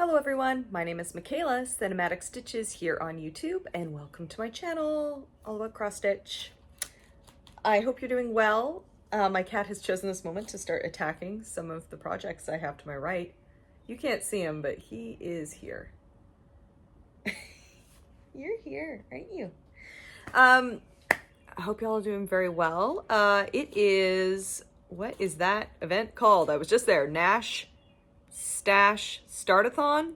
Hello everyone, my name is Michaela, Cinematic Stitches here on YouTube, and welcome to my channel, all about cross stitch. I hope you're doing well. My cat has chosen this moment to start attacking some of the projects I have to my right. You can't see him, but he is here. You're here, aren't you? I hope y'all are doing very well. It is, what is that event called? I was just there, Stash Startathon,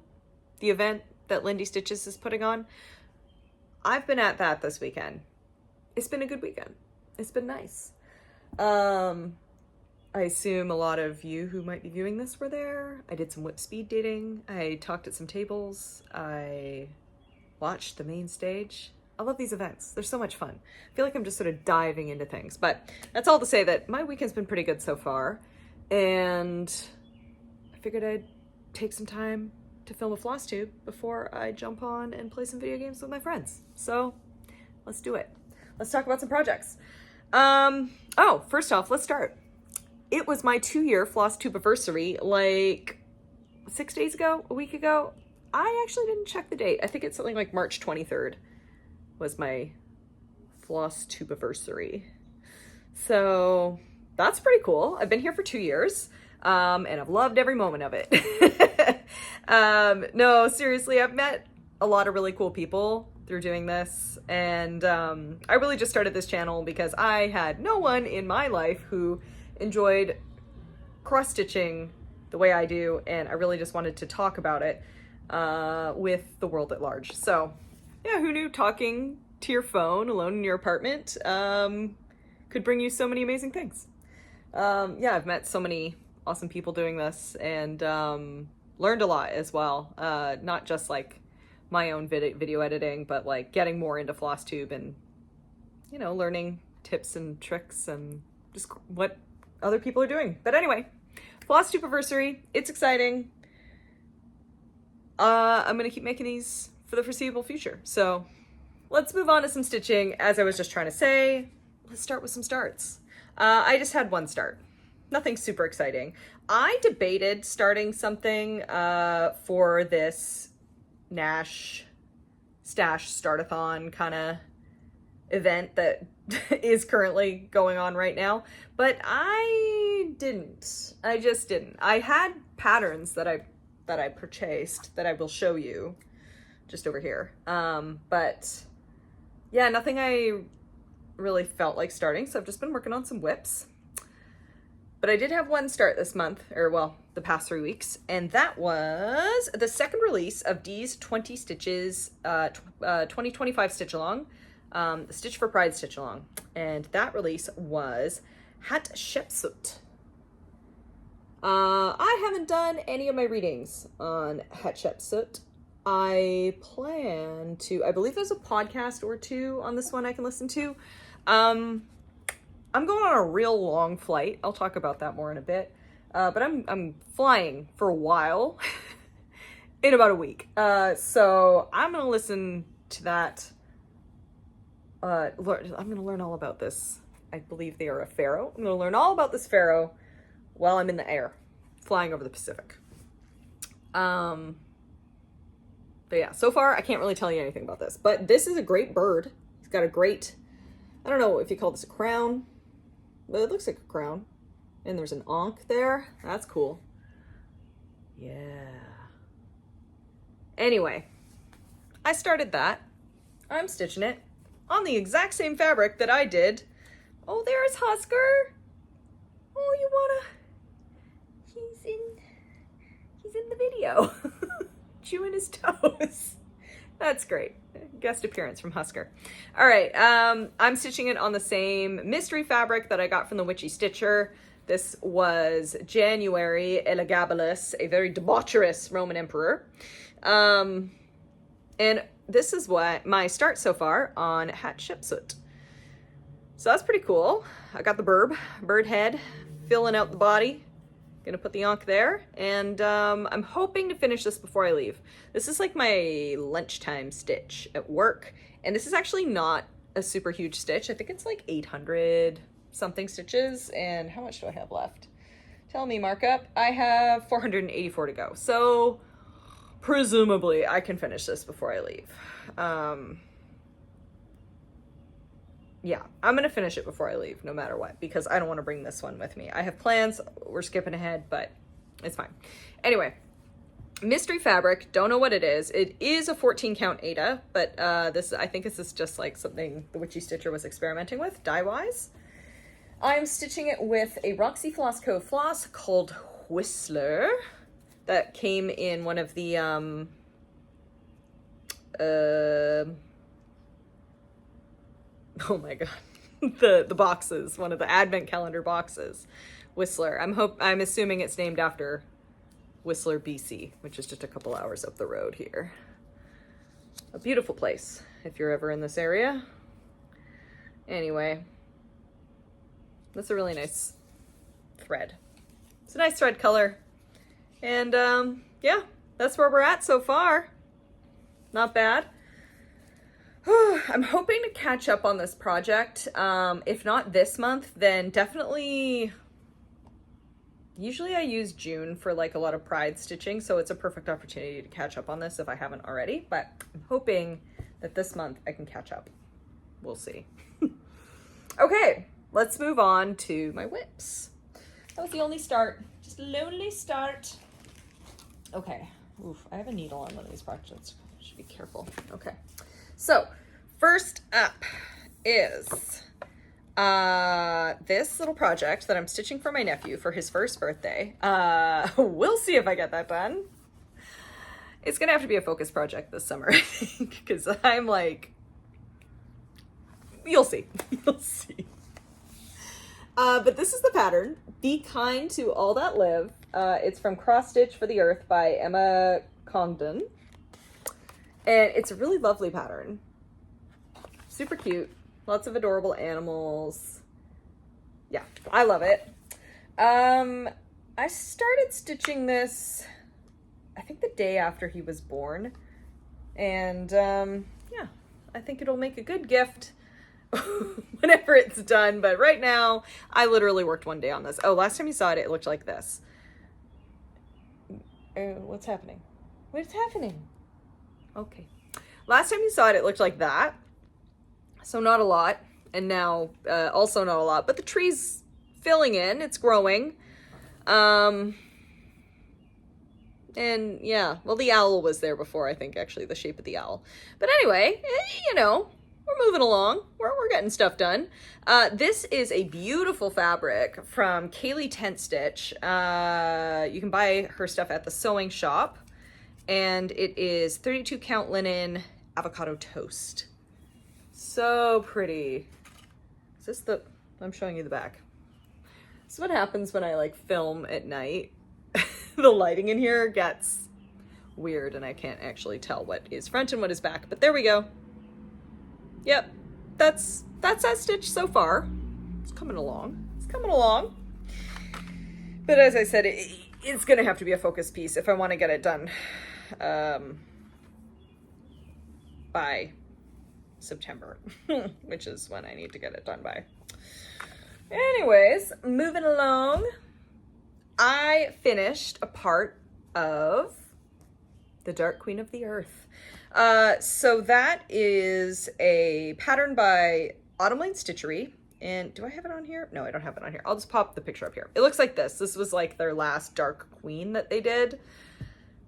the event that Lindy Stitches is putting on. I've been at that this weekend. It's been a good weekend. It's been nice. I assume a lot of you who might be viewing this were there. I did some whip speed dating. I talked at some tables. I watched the main stage. I love these events. They're so much fun. I feel like I'm just sort of diving into things, but that's all to say that my weekend's been pretty good so far, and I figured I'd take some time to film a Flosstube before I jump on and play some video games with my friends. So let's do it. Let's talk about some projects. Oh, first off, let's start. It was my 2-year Flosstubeversary like 6 days ago, a week ago. I actually didn't check the date. I think it's something like March 23rd was my Flosstubeversary. So that's pretty cool. I've been here for 2 years. And I've loved every moment of it. No, seriously, I've met a lot of really cool people through doing this. And I really just started this channel because I had no one in my life who enjoyed cross-stitching the way I do. And I really just wanted to talk about it with the world at large. So yeah, who knew talking to your phone alone in your apartment could bring you so many amazing things. Yeah, I've met so many awesome people doing this and learned a lot as well. Not just like my own video editing, but like getting more into Flosstube and, you know, learning tips and tricks and just what other people are doing. But anyway, Flosstubeversary, it's exciting. I'm gonna keep making these for the foreseeable future. So let's move on to some stitching. As I was just trying to say, let's start with some starts. I just had one start. Nothing super exciting. I debated starting something for this Stash Startathon kind of event that is currently going on right now, but I didn't. I just didn't. I had patterns that I purchased that I will show you just over here. But yeah, nothing I really felt like starting, so I've just been working on some whips. But I did have one start this month, or well, the past 3 weeks, and that was the second release of Dee's 20 Stitches, 2025 Stitch Along, the Stitch for Pride Stitch Along. And that release was Hatshepsut. I haven't done any of my readings on Hatshepsut. I plan to. I believe there's a podcast or two on this one I can listen to. I'm going on a real long flight. I'll talk about that more in a bit. But I'm flying for a while in about a week. So I'm going to listen to that. I'm going to learn all about this. I believe they are a pharaoh. I'm going to learn all about this pharaoh while I'm in the air, flying over the Pacific. But yeah, so far I can't really tell you anything about this. But this is a great bird. He's got a great, I don't know if you call this a crown, but it looks like a crown. And there's an ankh there. That's cool. Yeah. Anyway, I started that. I'm stitching it on the exact same fabric that I did. Oh, there's Husker. Oh, you wanna... He's in the video. Chewing his toes. That's great. Guest appearance from Husker. All right, I'm stitching it on the same mystery fabric that I got from the Witchy Stitcher. This was January Elegabilis, a very debaucherous Roman emperor. And this is what my start so far on Hatshepsut. So that's pretty cool. I got the bird head, filling out the body. Gonna put the ankh there, and I'm hoping to finish this before I leave. This is like my lunchtime stitch at work, and this is actually not a super huge stitch. I think it's like 800 something stitches, and how much do I have left? Tell me, markup. I have 484 to go, so presumably I can finish this before I leave. Yeah, I'm gonna finish it before I leave, no matter what, because I don't want to bring this one with me. I have plans, we're skipping ahead, but it's fine. Anyway, mystery fabric, don't know what it is. It is a 14 count Aida, but I think this is just like something the Witchy Stitcher was experimenting with, dye-wise. I'm stitching it with a Roxy Floss Co. floss called Whistler that came in one of the oh my god, the boxes, one of the advent calendar boxes. Whistler. I'm assuming it's named after Whistler, BC, which is just a couple hours up the road here. A beautiful place if you're ever in this area. Anyway, that's a really nice thread. It's a nice thread color. And yeah, that's where we're at so far. Not bad. I'm hoping to catch up on this project. If not this month, then definitely, usually I use June for like a lot of pride stitching, so it's a perfect opportunity to catch up on this if I haven't already, but I'm hoping that this month I can catch up. We'll see. Okay, let's move on to my whips. That was the only start, just a lonely start. Okay, oof, I have a needle on one of these projects. Should be careful. Okay. So, first up is this little project that I'm stitching for my nephew for his first birthday. We'll see if I get that done. It's gonna have to be a focus project this summer, I think, because I'm like, you'll see. You'll see. But this is the pattern, Be Kind to All That Live. It's from Cross Stitch for the Earth by Emma Congdon. And it's a really lovely pattern. Super cute. Lots of adorable animals. Yeah, I love it. I started stitching this, I think the day after he was born. And yeah, I think it'll make a good gift whenever it's done. But right now, I literally worked one day on this. Oh, last time you saw it, it looked like this. What's happening? What's happening? Okay. Last time you saw it, it looked like that. So not a lot. And now also not a lot. But the tree's filling in. It's growing. And yeah, well, the owl was there before, I think, actually, the shape of the owl. But anyway, you know, we're moving along. We're getting stuff done. This is a beautiful fabric from Kaylee Tent Stitch. You can buy her stuff at the sewing shop. And it is 32 count linen avocado toast. So pretty. Is this the, I'm showing you the back. This is what happens when I like film at night. The lighting in here gets weird and I can't actually tell what is front and what is back, but there we go. Yep, that's that stitch so far. It's coming along. It's coming along. But as I said, it's gonna have to be a focus piece if I want to get it done by September, which is when I need to get it done by. Anyways, moving along, I finished a part of the Dark Queen of the Earth. So that is a pattern by Autumn Lane Stitchery. And do I have it on here? No, I don't have it on here. I'll just pop the picture up here. It looks like this. This was like their last Dark Queen that they did.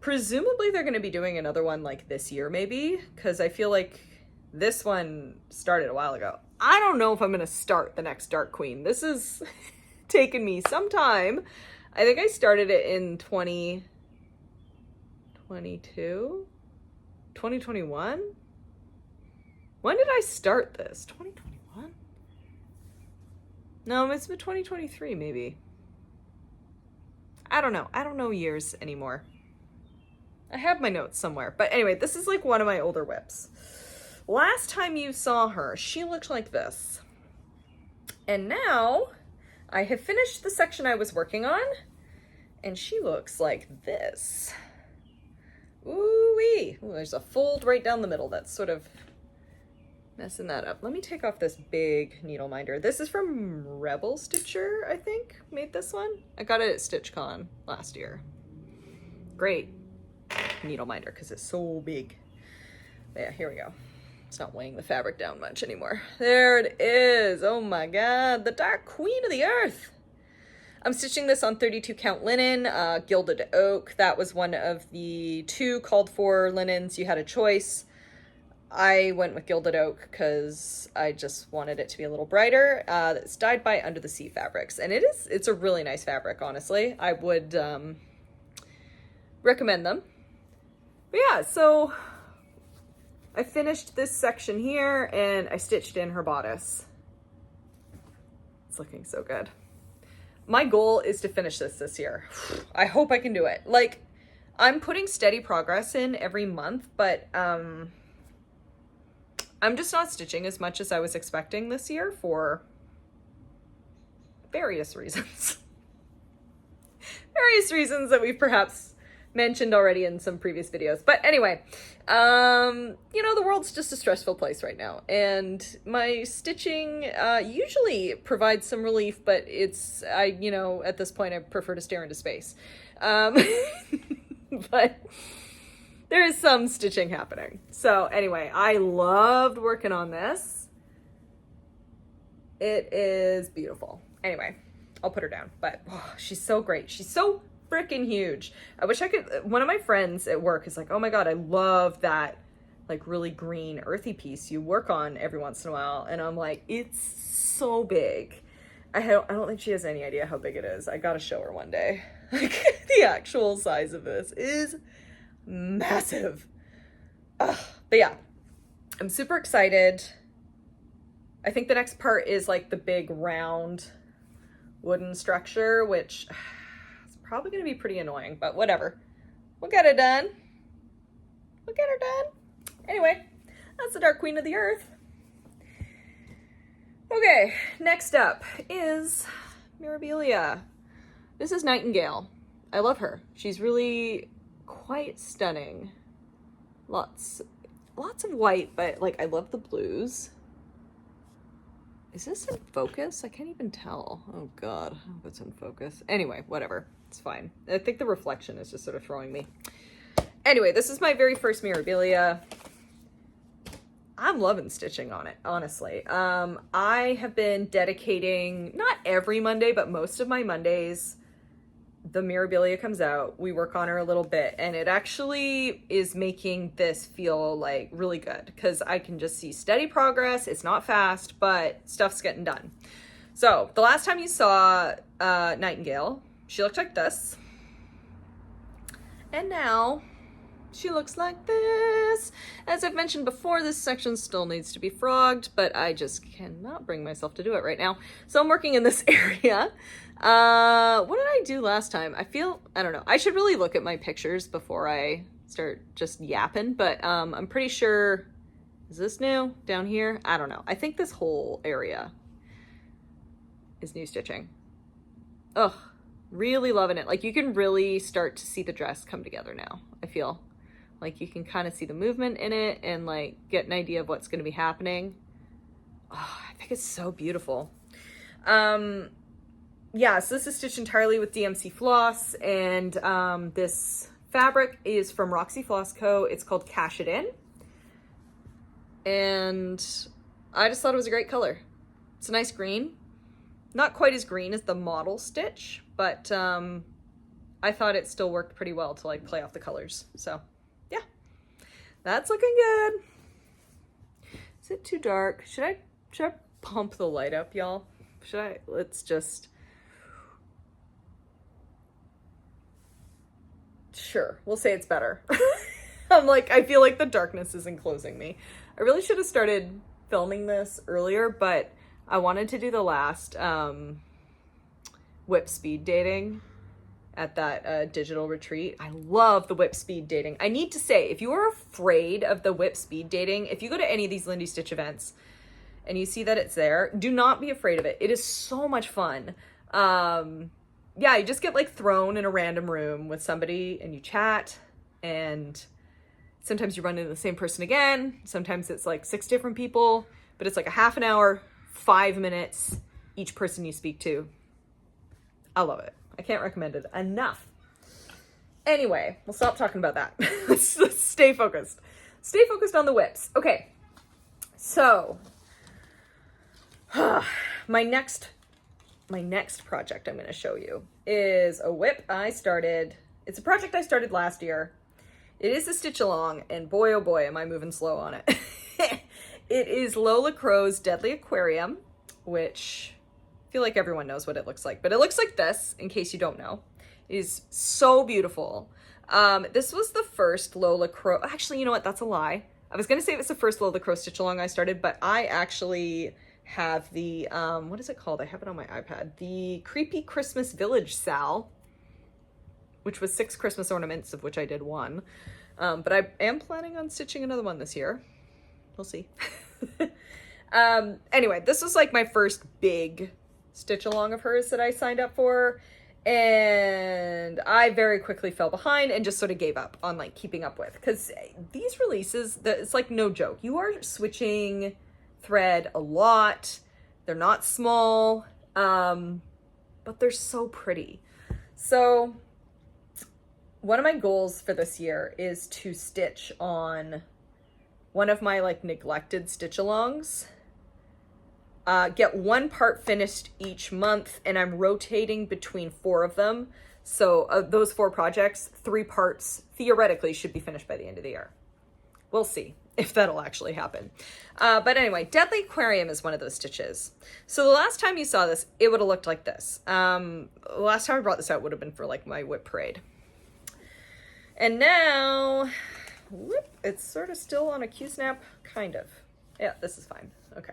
Presumably they're going to be doing another one like this year maybe, because I feel like this one started a while ago. I don't know if I'm going to start the next Dark Queen. This has taken me some time. I think I started it in 2022? 2021? When did I start this? 2021? No, it's been 2023 maybe. I don't know. I don't know years anymore. I have my notes somewhere. But anyway, this is like one of my older whips. Last time you saw her, she looked like this. And now I have finished the section I was working on, and she looks like this. Ooh-wee. Ooh, there's a fold right down the middle that's sort of messing that up. Let me take off this big needle minder. This is from Rebel Stitcher, I think, made this one. I got it at StitchCon last year. Great. needle minder because it's so big. But yeah, here we go. It's not weighing the fabric down much anymore. There it is. Oh my God, the Dark Queen of the Earth. I'm stitching this on 32 count linen, gilded oak. That was one of the 2 called for linens. You had a choice. I went with gilded oak because I just wanted it to be a little brighter. It's dyed by Under the Sea Fabrics, and it's a really nice fabric, honestly. I would recommend them. But yeah, so I finished this section here and I stitched in her bodice. It's looking so good. My goal is to finish this year. I hope I can do it. Like, I'm putting steady progress in every month, but I'm just not stitching as much as I was expecting this year for various reasons. Various reasons that we've perhaps mentioned already in some previous videos. But anyway, you know, the world's just a stressful place right now, and my stitching usually provides some relief, but you know, at this point I prefer to stare into space. But there is some stitching happening. So anyway, I loved working on this. It is beautiful. Anyway, I'll put her down, but oh, she's so great. She's so freaking huge. I wish I could. One of my friends at work is like, oh my God, I love that like really green earthy piece you work on every once in a while. And I'm like, it's so big. I don't think she has any idea how big it is. I gotta show her one day. Like, the actual size of this is massive. Ugh. But yeah, I'm super excited. I think the next part is like the big round wooden structure, which is probably going to be pretty annoying, but whatever. We'll get it done. We'll get her done. Anyway, that's the Dark Queen of the Earth. Okay, next up is Mirabilia. This is Nightingale. I love her. She's really quite stunning. Lots of white, but like I love the blues. Is this in focus? I can't even tell. Oh God, I hope it's in focus. Anyway, whatever, it's fine. I think the reflection is just sort of throwing me. Anyway, this is my very first Mirabilia. I'm loving stitching on it, honestly. I have been dedicating, not every Monday, but most of my Mondays, the Mirabilia comes out, we work on her a little bit, and it actually is making this feel like really good because I can just see steady progress. It's not fast, but stuff's getting done. So the last time you saw Nightingale, she looked like this, and now she looks like this. As I've mentioned before, this section still needs to be frogged, but I just cannot bring myself to do it right now. So I'm working in this area. What did I do last time? I don't know. I should really look at my pictures before I start just yapping, but I'm pretty sure, is this new down here? I don't know. I think this whole area is new stitching. Ugh, really loving it. Like, you can really start to see the dress come together now, I feel. Like, you can kind of see the movement in it and like get an idea of what's going to be happening. Oh, I think it's so beautiful. Yeah, so this is stitched entirely with DMC floss, and this fabric is from Roxy Floss Co. It's called Cash It In, and I just thought it was a great color. It's a nice green, not quite as green as the model stitch, but I thought it still worked pretty well to like play off the colors. So yeah, that's looking good. Is it too dark? Should I pump the light up, y'all? Let's just, sure, we'll say it's better. I feel like the darkness is enclosing me. I really should have started filming this earlier, but I wanted to do the last whip speed dating at that digital retreat. I love the whip speed dating. I need to say, if you are afraid of the whip speed dating, if you go to any of these Lindy Stitch events and you see that it's there, do not be afraid of it. It is so much fun. Yeah, you just get like thrown in a random room with somebody and you chat, and sometimes you run into the same person again. Sometimes it's like 6 different people, but it's like a half an hour, 5 minutes, each person you speak to. I love it. I can't recommend it enough. Anyway, we'll stop talking about that. Let's stay focused. Stay focused on the whips. Okay, so my next project I'm going to show you is a whip I started. It's a project I started last year. It is a stitch along, and boy oh boy am I moving slow on it. It is Lola Crow's Deadly Aquarium, which I feel like everyone knows what it looks like, but it looks like this, in case you don't know. It is so beautiful. This was the first Lola Crow. Actually, you know what? That's a lie. I was going to say it was the first Lola Crow stitch along I started, but I actually have the, what is it called? I have it on my iPad. The Creepy Christmas Village Sal, which was 6 Christmas ornaments, of which I did 1. But I am planning on stitching another one this year. We'll see. Anyway, this was like my first big stitch along of hers that I signed up for. And I very quickly fell behind and just sort of gave up on like keeping up with, because these releases, it's like no joke. You are switching thread a lot. They're not small, but they're so pretty. So one of my goals for this year is to stitch on one of my like neglected stitch alongs. Get 1 part finished each month, and I'm rotating between 4 of them. So of those 4 projects, 3 parts theoretically should be finished by the end of the year. We'll see if that'll actually happen. But anyway, Deadly Aquarium is one of those stitches. So the last time you saw this, it would have looked like this. The last time I brought this out would have been for like my whip parade. And now, whoop, it's sort of still on a Q-snap, kind of. Yeah, this is fine. Okay.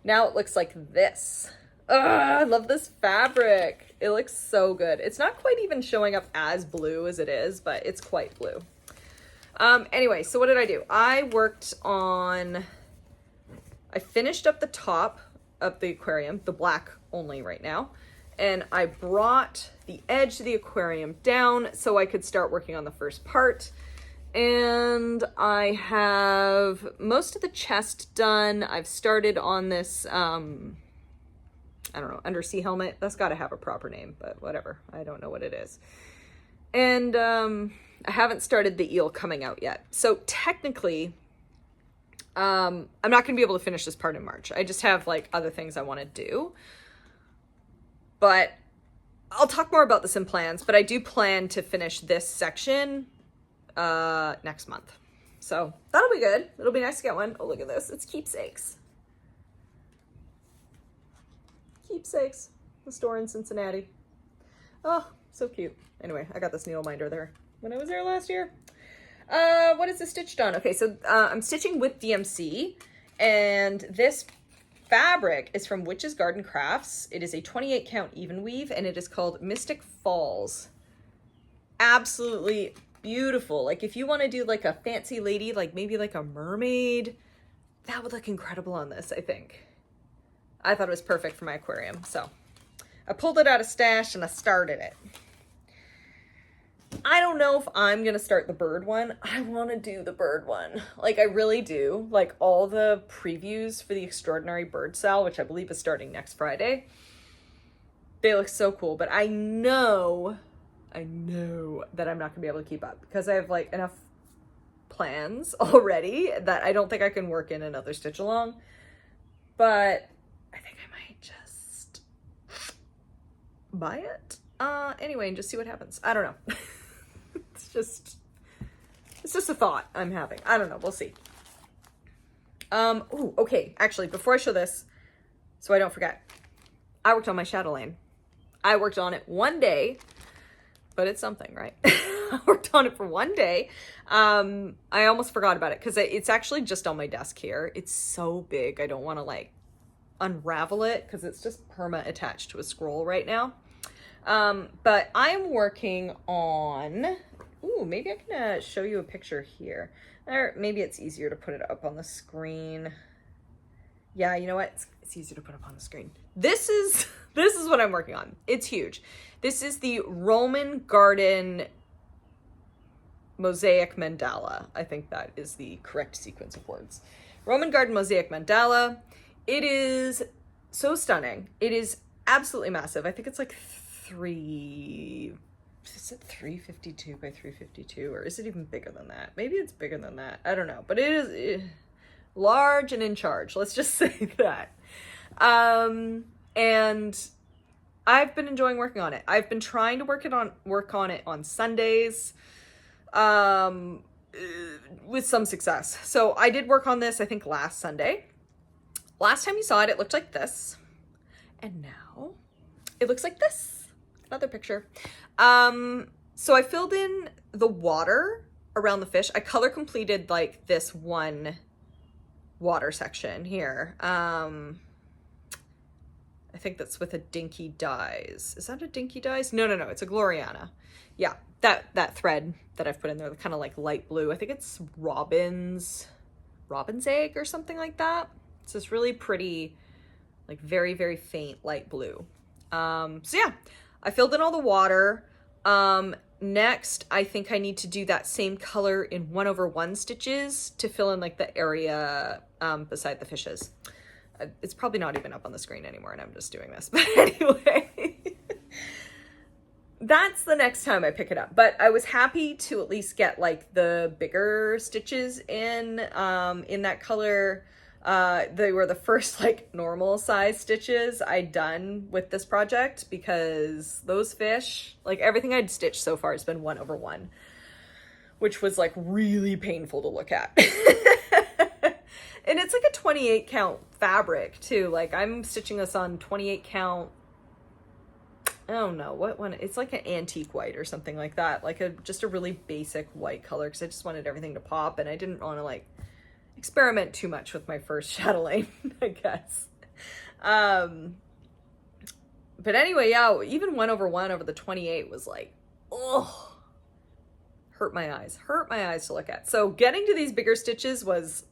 Now it looks like this. Ugh, I love this fabric. It looks so good. It's not quite even showing up as blue as it is, but it's quite blue. Anyway, so what did I do? I finished up the top of the aquarium, the black only right now, and I brought the edge of the aquarium down so I could start working on the first part. And I have most of the chest done. I've started on this, I don't know, undersea helmet. That's got to have a proper name, but whatever. I don't know what it is. And I haven't started the eel coming out yet. So technically, I'm not going to be able to finish this part in March. I just have like other things I want to do. But I'll talk more about this in plans, but I do plan to finish this section next month. So that'll be good. It'll be nice to get one. Oh, look at this. It's keepsakes. Keepsakes. The store in Cincinnati. Oh, so cute. Anyway, I got this needle minder there when I was there last year. What is this stitched on? Okay, so I'm stitching with DMC, and this fabric is from Witch's Garden Crafts. It is a 28 count even weave, and it is called Mystic Falls. Absolutely beautiful. Like if you want to do like a fancy lady, like maybe like a mermaid, that would look incredible on this, I think. I thought it was perfect for my aquarium. So I pulled it out of stash and I started it. I don't know if I'm going to start the bird one. I want to do the bird one. Like I really do. Like all the previews for the Extraordinary Bird Sal, which I believe is starting next Friday. They look so cool, but I know that I'm not gonna be able to keep up because I have like enough plans already that I don't think I can work in another stitch along. But I think I might just buy it anyway and just see what happens. I don't know. it's just a thought I'm having. I don't know. We'll see. Ooh, okay. Actually, before I show this, so I don't forget, I worked on my Chatelaine. I worked on it one day. But it's something, right? I worked on it for one day. I almost forgot about it because it's actually just on my desk here. It's so big. I don't want to like unravel it because it's just perma attached to a scroll right now. But I'm working on, ooh, maybe I can show you a picture here. Or maybe it's easier to put it up on the screen. Yeah, you know what? It's easier to put up on the screen. This is what I'm working on. It's huge. This is the Roman Garden Mosaic Mandala. I think that is the correct sequence of words. Roman Garden Mosaic Mandala. It is so stunning. It is absolutely massive. I think it's like 3 is it 352 by 352, or is it even bigger than that? Maybe it's bigger than that. I don't know, but it is large and in charge. Let's just say that. And I've been enjoying working on it. I've been trying to work on it on Sundays, with some success. So I did work on this, I think, last Sunday. Last time you saw it, it looked like this. And now it looks like this. Another picture. So I filled in the water around the fish. I color completed like this one water section here. I think that's with a Dinky Dyes. Is that a Dinky Dyes? No, it's a Gloriana. Yeah, that thread that I've put in there, the kind of like light blue. I think it's robin's egg or something like that. It's this really pretty, like very, very faint light blue. So yeah, I filled in all the water. Next, I think I need to do that same color in 1/1 stitches to fill in like the area beside the fishes. It's probably not even up on the screen anymore and I'm just doing this. But anyway, that's the next time I pick it up. But I was happy to at least get like the bigger stitches in that color. They were the first like normal size stitches I'd done with this project, because those fish, like everything I'd stitched so far has been 1/1, which was like really painful to look at. And it's like a 28 count fabric too. Like I'm stitching this on 28 count. I don't know what one. It's like an antique white or something like that. Like just a really basic white color, because I just wanted everything to pop and I didn't want to like experiment too much with my first chatelaine, I guess. But anyway, yeah, even 1/1 over the 28 was like, oh, hurt my eyes to look at. So getting to these bigger stitches was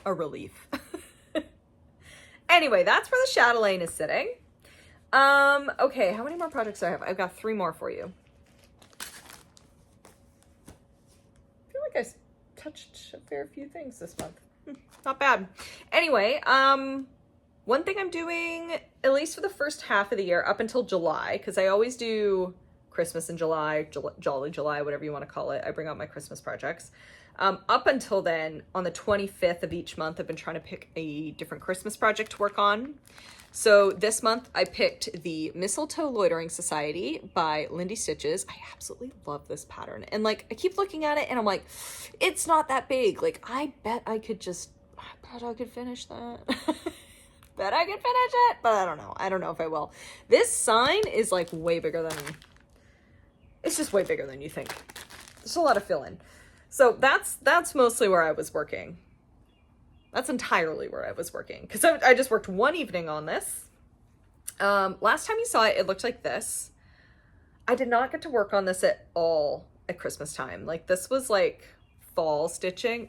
a relief. Anyway, that's where the chatelaine is sitting. Okay, how many more projects do I have? I've got 3 more for you. I feel like I touched a fair few things this month. Not bad. Anyway, one thing I'm doing, at least for the first half of the year, up until July, because I always do Christmas in July, Jolly July, whatever you want to call it. I bring out my Christmas projects. Up until then, on the 25th of each month, I've been trying to pick a different Christmas project to work on. So this month I picked the Mistletoe Loitering Society by Lindy Stitches. I absolutely love this pattern. And like, I keep looking at it and I'm like, it's not that big. Like, I bet I could finish that. Bet I could finish it, but I don't know. I don't know if I will. This sign is like way bigger than, it's just way bigger than you think. There's a lot of fill in. So that's mostly where I was working. That's entirely where I was working, because I just worked one evening on this. Last time you saw it, it looked like this. I did not get to work on this at all at Christmas time. Like this was like spring stitching.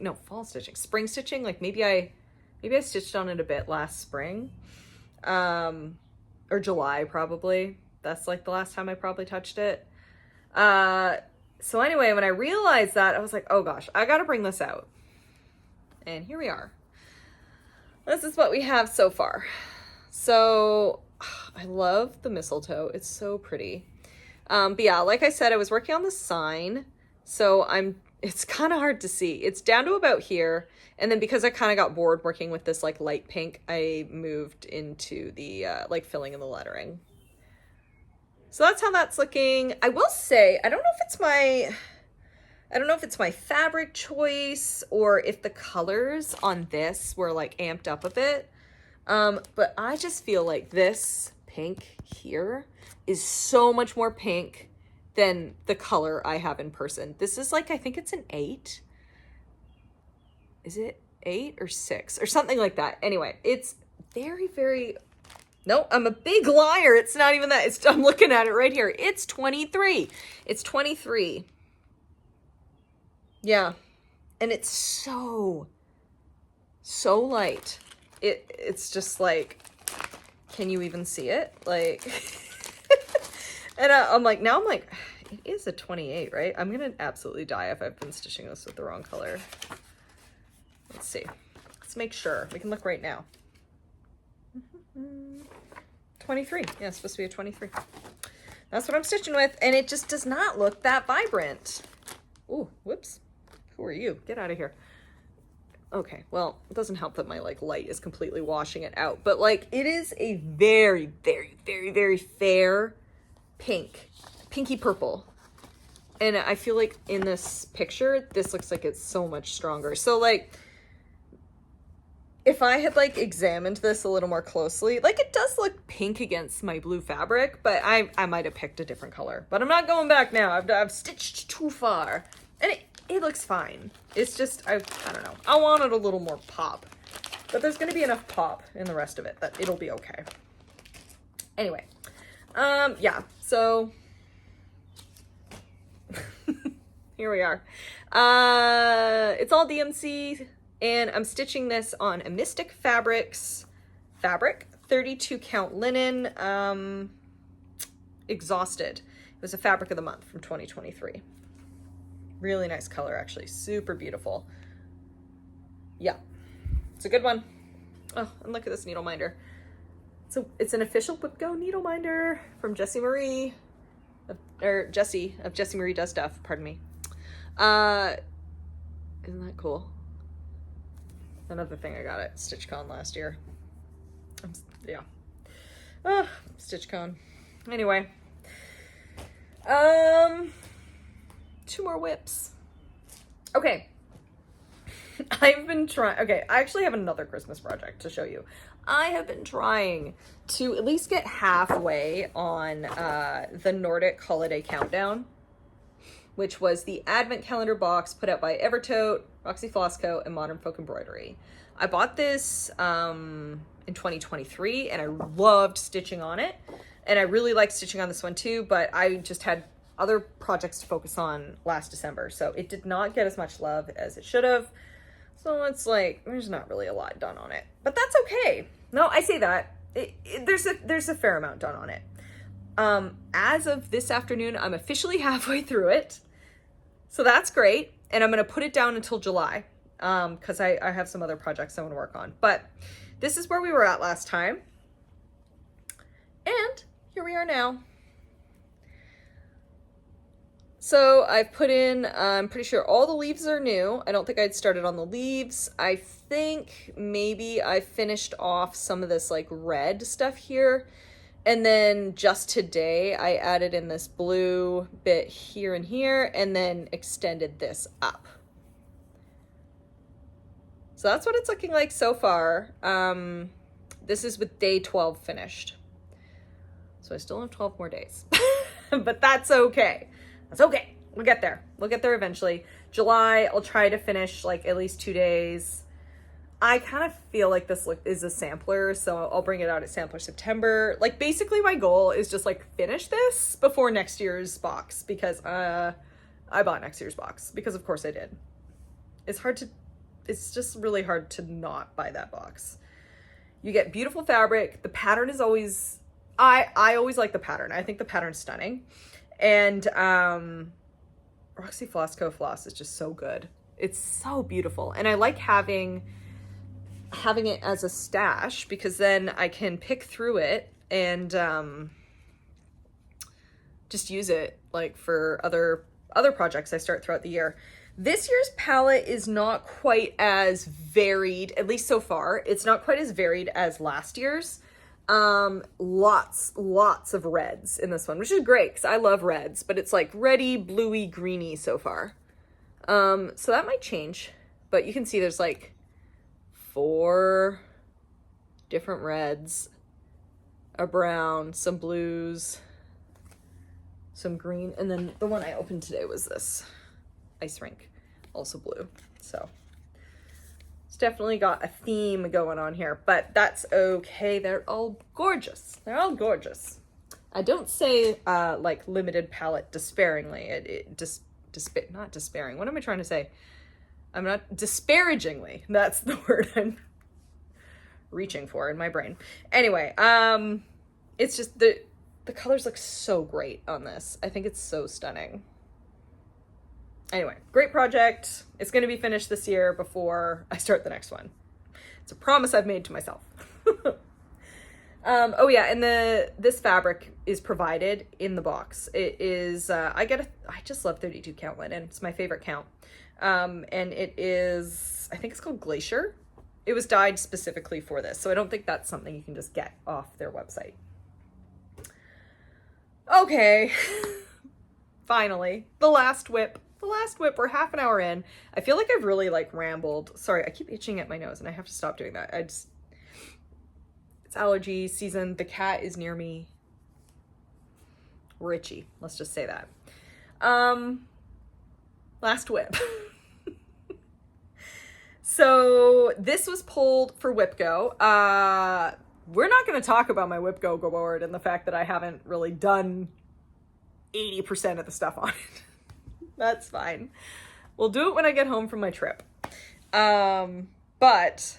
Like maybe I stitched on it a bit last spring, or July probably. That's like the last time I probably touched it. So anyway, when I realized that, I was like, oh gosh, I gotta bring this out. And here we are. This is what we have so far. So I love the mistletoe. It's so pretty. But yeah, like I said, I was working on the sign. So it's kind of hard to see. It's down to about here. And then because I kind of got bored working with this like light pink, I moved into the like filling in the lettering. So that's how that's looking. I will say, I don't know if it's my fabric choice or if the colors on this were like amped up a bit. But I just feel like this pink here is so much more pink than the color I have in person. This is like, I think it's an 8. Is it 8 or 6 or something like that? Anyway, it's very, very... No, I'm a big liar. It's not even that. I'm looking at it right here. It's 23. It's 23. Yeah. And it's so light. It's just like, can you even see it? Like, and I'm like, it is a 28, right? I'm going to absolutely die if I've been stitching this with the wrong color. Let's see. Let's make sure. We can look right now. 23. Yeah, it's supposed to be a 23. That's what I'm stitching with, and it just does not look that vibrant. Ooh, whoops. Who are you? Get out of here. Okay, well, it doesn't help that my like light is completely washing it out, but like it is a very, very, very, very fair pink, pinky purple. And I feel like in this picture, this looks like it's so much stronger. So like, if I had like examined this a little more closely, like it does look pink against my blue fabric, but I might have picked a different color. But I'm not going back now. I've stitched too far, and it looks fine. It's just, I don't know. I wanted a little more pop, but there's going to be enough pop in the rest of it that it'll be okay. Anyway, yeah, so here we are. It's all DMC, and I'm stitching this on a Mystic Fabrics fabric, 32 count linen, Exhausted. It was a fabric of the month from 2023. Really nice color, actually. Super beautiful. Yeah, it's a good one. Oh, and look at this needle minder. So it's an official Whip Go needle minder from Jessie Marie, or Jessie of Jessie Marie Does Stuff. Pardon me. Isn't that cool? Another thing I got at StitchCon last year. Yeah. StitchCon. Anyway. 2 more whips. Okay. I've been trying, okay, I actually have another Christmas project to show you. I have been trying to at least get halfway on the Nordic holiday countdown, which was the advent calendar box put out by Evertote, Roxy Flosco, and Modern Folk Embroidery. I bought this in 2023, and I loved stitching on it. And I really liked stitching on this one too, but I just had other projects to focus on last December, so it did not get as much love as it should have. So it's like, there's not really a lot done on it, but that's okay. No, I say that. There's a fair amount done on it. As of this afternoon, I'm officially halfway through it. So that's great. And I'm going to put it down until July, because I have some other projects I want to work on. But this is where we were at last time. And here we are now. So I've put in, I'm pretty sure all the leaves are new. I don't think I'd started on the leaves. I think maybe I finished off some of this like red stuff here. And then just today I added in this blue bit here and here, and then extended this up. So that's what it's looking like so far. This is with day 12 finished. So I still have 12 more days, but that's okay. That's okay. We'll get there. We'll get there eventually. July, I'll try to finish like at least 2 days. I kind of feel like this look is a sampler, so I'll bring it out at Sampler September. Like basically my goal is just like finish this before next year's box, because I bought next year's box, because of course I did. It's just really hard to not buy that box. You get beautiful fabric. The pattern is always, I always like the pattern. I think the pattern's stunning. And Roxy Flosco floss is just so good. It's so beautiful. And I like having it as a stash, because then I can pick through it and just use it like for other projects I start throughout the year. This year's palette is not quite as varied, at least so far. It's not quite as varied as last year's. Lots of reds in this one, which is great because I love reds, but it's like reddy, bluey, greeny so far. So that might change, but you can see there's like 4 different reds, a brown, some blues, some green, and then the one I opened today was this ice rink, also blue. So it's definitely got a theme going on here, but that's okay. They're all gorgeous. They're all gorgeous. I don't say like limited palette despairingly. Not despairing. What am I trying to say? I'm not disparagingly. That's the word I'm reaching for in my brain. Anyway, it's just the colors look so great on this. I think it's so stunning. Anyway, great project. It's going to be finished this year before I start the next one. It's a promise I've made to myself. Oh yeah, and this fabric is provided in the box. It is, I just love 32 count linen. It's my favorite count. And it is, I think it's called Glacier. It was dyed specifically for this, so I don't think that's something you can just get off their website. Okay, finally, the last whip. The last whip, we're half an hour in. I feel like I've really like rambled. Sorry, I keep itching at my nose and I have to stop doing that. It's allergy season. The cat is near me. We're itchy. Let's just say that. Last whip. So this was pulled for WhipGo. We're not going to talk about my WhipGo board and the fact that I haven't really done 80% of the stuff on it. That's fine. We'll do it when I get home from my trip. But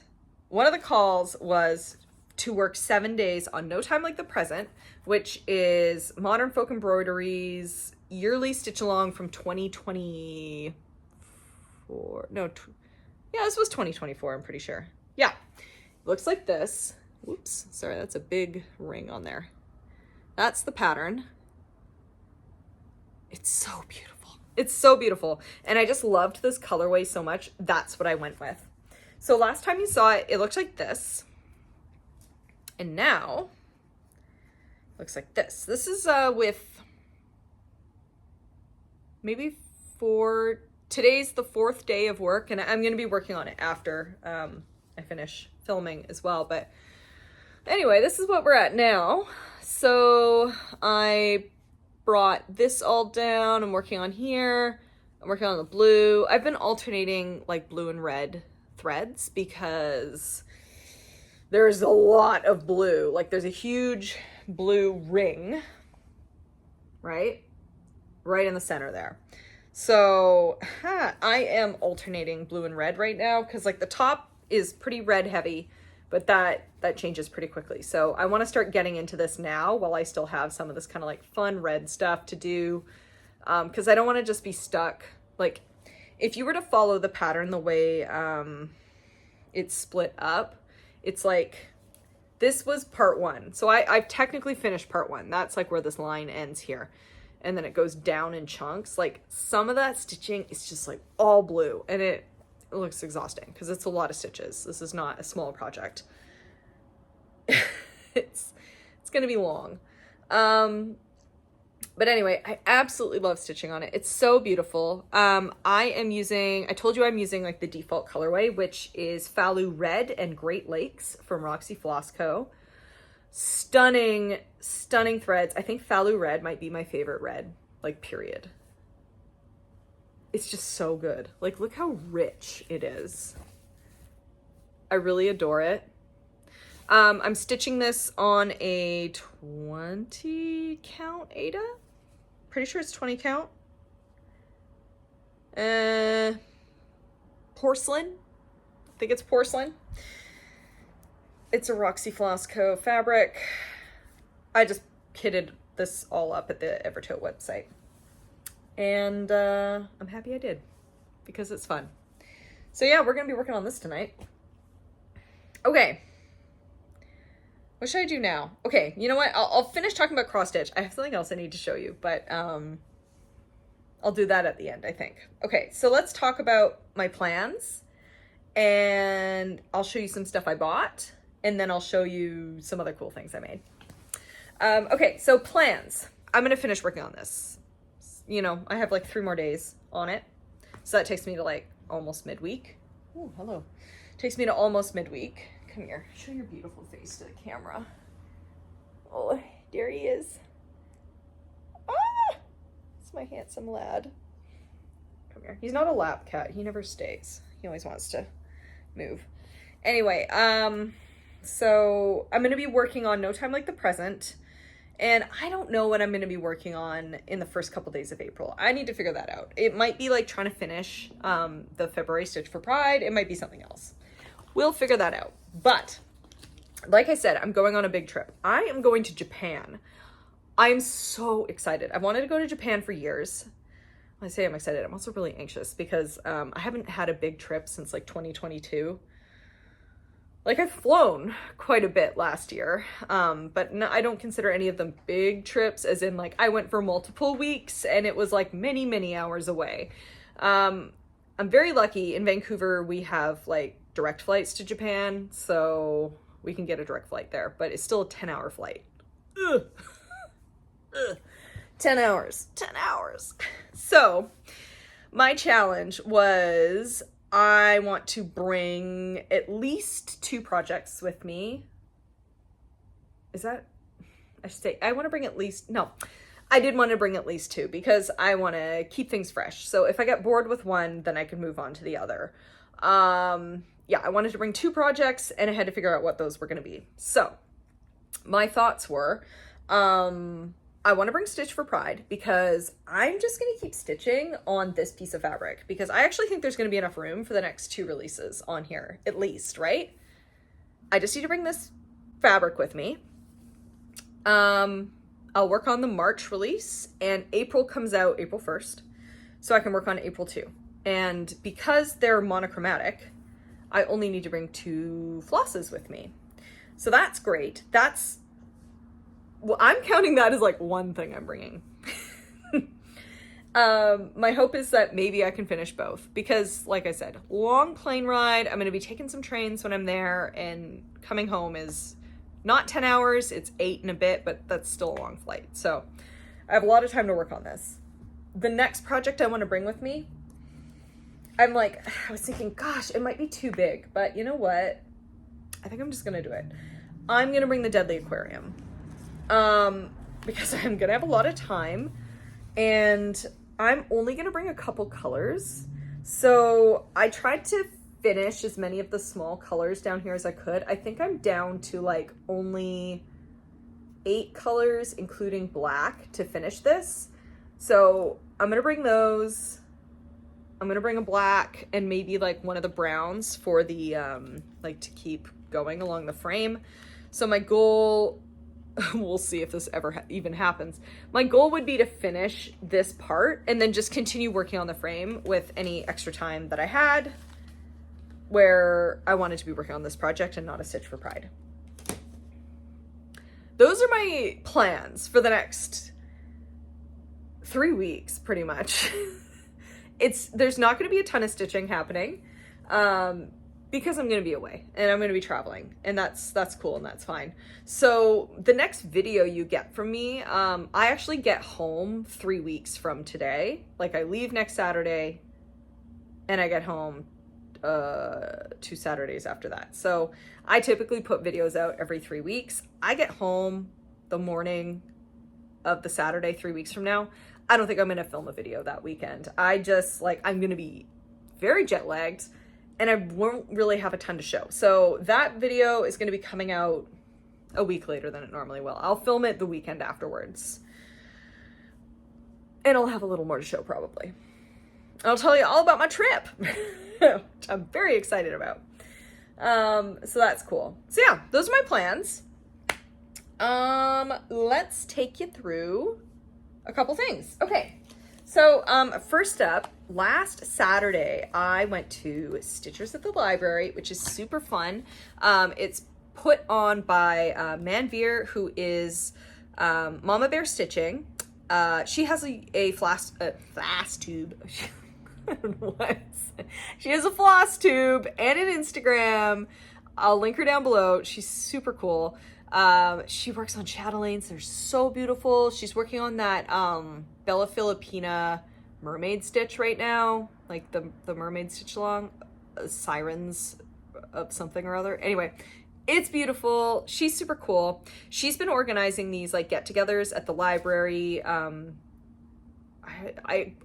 one of the calls was to work 7 days on No Time Like the Present, which is Modern Folk Embroidery's yearly stitch along from 2024. No, yeah, this was 2024, I'm pretty sure. Yeah, looks like this. Whoops, sorry, that's a big ring on there. That's the pattern. It's so beautiful. It's so beautiful. And I just loved this colorway so much. That's what I went with. So last time you saw it, it looked like this. And now, it looks like this. This is with maybe today's the 4th day of work. And I'm going to be working on it after I finish filming as well. But anyway, this is what we're at now. So I brought this all down. I'm working on here. I'm working on the blue. I've been alternating like blue and red threads because there's a lot of blue. Like there's a huge blue ring, right in the center there. So I am alternating blue and red right now because like the top is pretty red heavy, but that changes pretty quickly. So I want to start getting into this now while I still have some of this kind of like fun red stuff to do. Because I don't want to just be stuck. Like if you were to follow the pattern the way it's split up, it's like this was part 1. So I've technically finished part 1. That's like where this line ends here. And then it goes down in chunks. Like some of that stitching is just like all blue and it looks exhausting because it's a lot of stitches. This is not a small project. it's gonna be long. But anyway, I absolutely love stitching on it. It's so beautiful. I told you I'm using like the default colorway, which is Falu Red and Great Lakes from Roxy Floss Co. Stunning, stunning threads. I think Falu Red might be my favorite red, like period. It's just so good. Like, look how rich it is. I really adore it. I'm stitching this on a 20 count Aida. Pretty sure it's 20 count. Porcelain. I think it's porcelain. It's a Roxy Floss Co. fabric. I just kitted this all up at the Evertote website. And I'm happy I did because it's fun. So yeah, we're going to be working on this tonight. Okay. What should I do now? Okay, you know what? I'll finish talking about cross stitch. I have something else I need to show you, but I'll do that at the end, I think. Okay, so let's talk about my plans and I'll show you some stuff I bought and then I'll show you some other cool things I made. Okay, so plans. I'm going to finish working on this. You know, I have like 3 more days on it. So that takes me to like almost midweek. Oh, hello. Takes me to almost midweek. Come here, show your beautiful face to the camera. Oh, there he is. Ah! It's my handsome lad. Come here. He's not a lap cat. He never stays. He always wants to move. Anyway, so I'm going to be working on No Time Like the Present. And I don't know what I'm going to be working on in the first couple days of April. I need to figure that out. It might be like trying to finish the February Stitch for Pride. It might be something else. We'll figure that out. But like I said, I'm going on a big trip. I am going to Japan. I'm so excited. I've wanted to go to Japan for years. When I say I'm excited, I'm also really anxious because I haven't had a big trip since like 2022. like I've flown quite a bit last year, but no, I don't consider any of them big trips, as in like I went for multiple weeks and it was like many, many hours away. I'm very lucky in Vancouver. We have like direct flights to Japan, so we can get a direct flight there, but it's still a 10-hour flight. Ugh. Ugh. 10 hours. So my challenge was I want to bring at least 2 projects with me. I should say, I want to bring at least, no, I did want to bring at least 2 because I want to keep things fresh. So if I get bored with one, then I can move on to the other. Yeah, I wanted to bring 2 projects and I had to figure out what those were going to be. So my thoughts were, I want to bring Stitch for Pride because I'm just going to keep stitching on this piece of fabric because I actually think there's going to be enough room for the next 2 releases on here, at least, right? I just need to bring this fabric with me. I'll work on the March release, and April comes out April 1st, so I can work on April 2. And because they're monochromatic, I only need to bring 2 flosses with me. So that's great. Well, I'm counting that as like one thing I'm bringing. My hope is that maybe I can finish both because, like I said, long plane ride. I'm going to be taking some trains when I'm there, and coming home is not 10 hours. It's 8 and a bit, but that's still a long flight. So I have a lot of time to work on this. The next project I want to bring with me, I was thinking, gosh, it might be too big, but you know what? I think I'm just going to do it. I'm going to bring the Deadly Aquarium. Because I'm gonna have a lot of time and I'm only gonna bring a couple colors. So I tried to finish as many of the small colors down here as I could. I think I'm down to like only 8 colors, including black, to finish this. So I'm gonna bring those. I'm gonna bring a black and maybe like one of the browns for the, like to keep going along the frame. So my goal, we'll see if this ever even happens. My goal would be to finish this part and then just continue working on the frame with any extra time that I had where I wanted to be working on this project and not a Stitch for Pride. Those are my plans for the next 3 weeks, pretty much. There's not going to be a ton of stitching happening, because I'm going to be away and I'm going to be traveling, and that's cool and that's fine. So the next video you get from me, I actually get home 3 weeks from today. Like I leave next Saturday and I get home 2 Saturdays after that. So I typically put videos out every 3 weeks. I get home the morning of the Saturday 3 weeks from now. I don't think I'm going to film a video that weekend. I'm going to be very jet lagged and I won't really have a ton to show. So that video is going to be coming out a week later than it normally will. I'll film it the weekend afterwards. And I'll have a little more to show probably. I'll tell you all about my trip, which I'm very excited about. So that's cool. So yeah, those are my plans. Let's take you through a couple things. Okay. So, first up, last Saturday, I went to Stitchers at the Library, which is super fun. It's put on by Manveer, who is Mama Bear Stitching. She has a Flosstube. I don't know what. She has a Flosstube and an Instagram. I'll link her down below. She's super cool. She works on Chatelaines. They're so beautiful. She's working on that Bella Filipina mermaid stitch right now, like the mermaid stitch along, sirens of something or other. Anyway, it's beautiful. She's super cool. She's been organizing these like get-togethers at the library. I